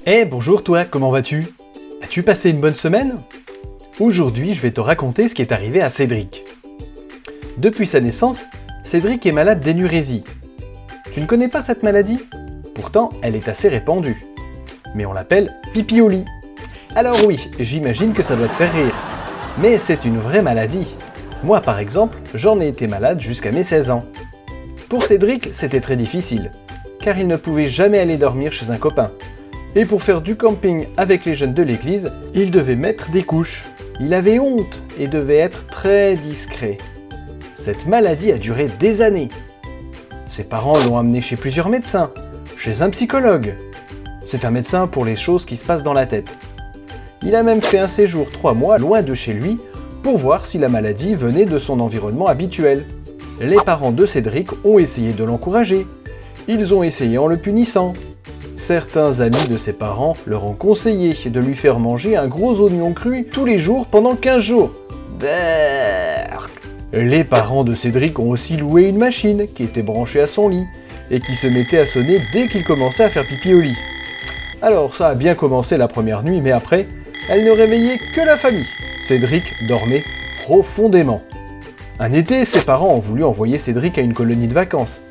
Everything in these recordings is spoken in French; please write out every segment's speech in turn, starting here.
Bonjour toi, comment vas-tu? As-tu passé une bonne semaine? Aujourd'hui, je vais te raconter ce qui est arrivé à Cédric. Depuis sa naissance, Cédric est malade d'énurésie. Tu ne connais pas cette maladie? Pourtant, elle est assez répandue. Mais on l'appelle pipioli. Alors oui, j'imagine que ça doit te faire rire. Mais c'est une vraie maladie. Moi par exemple, j'en ai été malade jusqu'à mes 16 ans. Pour Cédric, c'était très difficile, car il ne pouvait jamais aller dormir chez un copain. Et pour faire du camping avec les jeunes de l'église, il devait mettre des couches. Il avait honte et devait être très discret. Cette maladie a duré des années. Ses parents l'ont amené chez plusieurs médecins, chez un psychologue. C'est un médecin pour les choses qui se passent dans la tête. Il a même fait un séjour 3 mois loin de chez lui pour voir si la maladie venait de son environnement habituel. Les parents de Cédric ont essayé de l'encourager. Ils ont essayé en le punissant. Certains amis de ses parents leur ont conseillé de lui faire manger un gros oignon cru tous les jours pendant 15 jours. Berk. Les parents de Cédric ont aussi loué une machine qui était branchée à son lit et qui se mettait à sonner dès qu'il commençait à faire pipi au lit. Alors ça a bien commencé la première nuit, mais après, elle ne réveillait que la famille. Cédric dormait profondément. Un été, ses parents ont voulu envoyer Cédric à une colonie de vacances.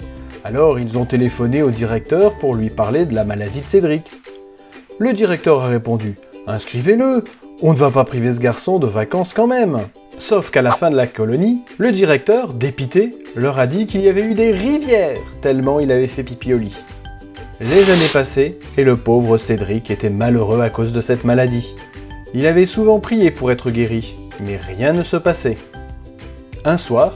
Alors ils ont téléphoné au directeur pour lui parler de la maladie de Cédric. Le directeur a répondu « Inscrivez-le, on ne va pas priver ce garçon de vacances quand même !» Sauf qu'à la fin de la colonie, le directeur, dépité, leur a dit qu'il y avait eu des rivières, tellement il avait fait pipi au lit. Les années passaient, et le pauvre Cédric était malheureux à cause de cette maladie. Il avait souvent prié pour être guéri, mais rien ne se passait. Un soir,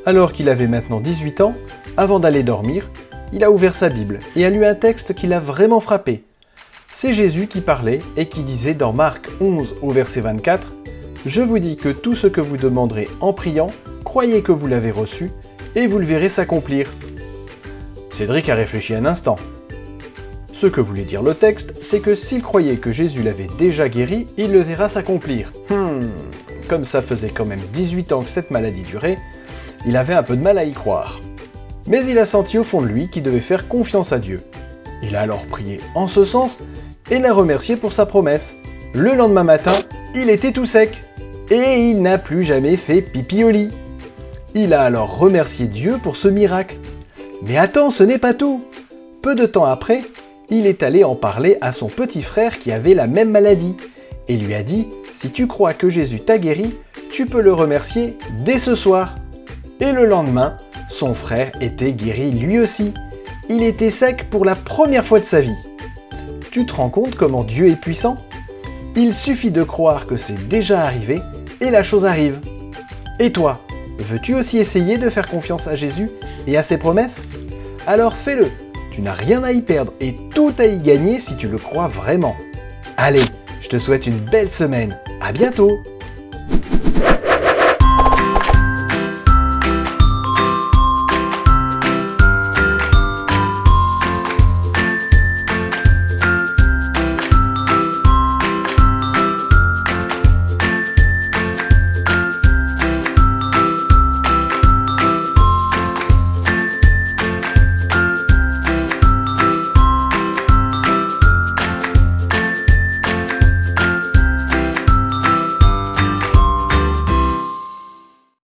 alors qu'il avait maintenant 18 ans, avant d'aller dormir, il a ouvert sa Bible et a lu un texte qui l'a vraiment frappé. C'est Jésus qui parlait et qui disait dans Marc 11 au verset 24 « Je vous dis que tout ce que vous demanderez en priant, croyez que vous l'avez reçu et vous le verrez s'accomplir. » Cédric a réfléchi un instant. Ce que voulait dire le texte, c'est que s'il croyait que Jésus l'avait déjà guéri, il le verra s'accomplir. Comme ça faisait quand même 18 ans que cette maladie durait, il avait un peu de mal à y croire. Mais il a senti au fond de lui qu'il devait faire confiance à Dieu. Il a alors prié en ce sens et l'a remercié pour sa promesse. Le lendemain matin, il était tout sec et il n'a plus jamais fait pipi au lit. Il a alors remercié Dieu pour ce miracle. Mais attends, ce n'est pas tout. Peu de temps après, il est allé en parler à son petit frère qui avait la même maladie et lui a dit « Si tu crois que Jésus t'a guéri, tu peux le remercier dès ce soir. » Et le lendemain, son frère était guéri lui aussi. Il était sec pour la première fois de sa vie. Tu te rends compte comment Dieu est puissant? Il suffit de croire que c'est déjà arrivé et la chose arrive. Et toi, veux-tu aussi essayer de faire confiance à Jésus et à ses promesses? Alors fais-le, tu n'as rien à y perdre et tout à y gagner si tu le crois vraiment. Allez, je te souhaite une belle semaine, à bientôt!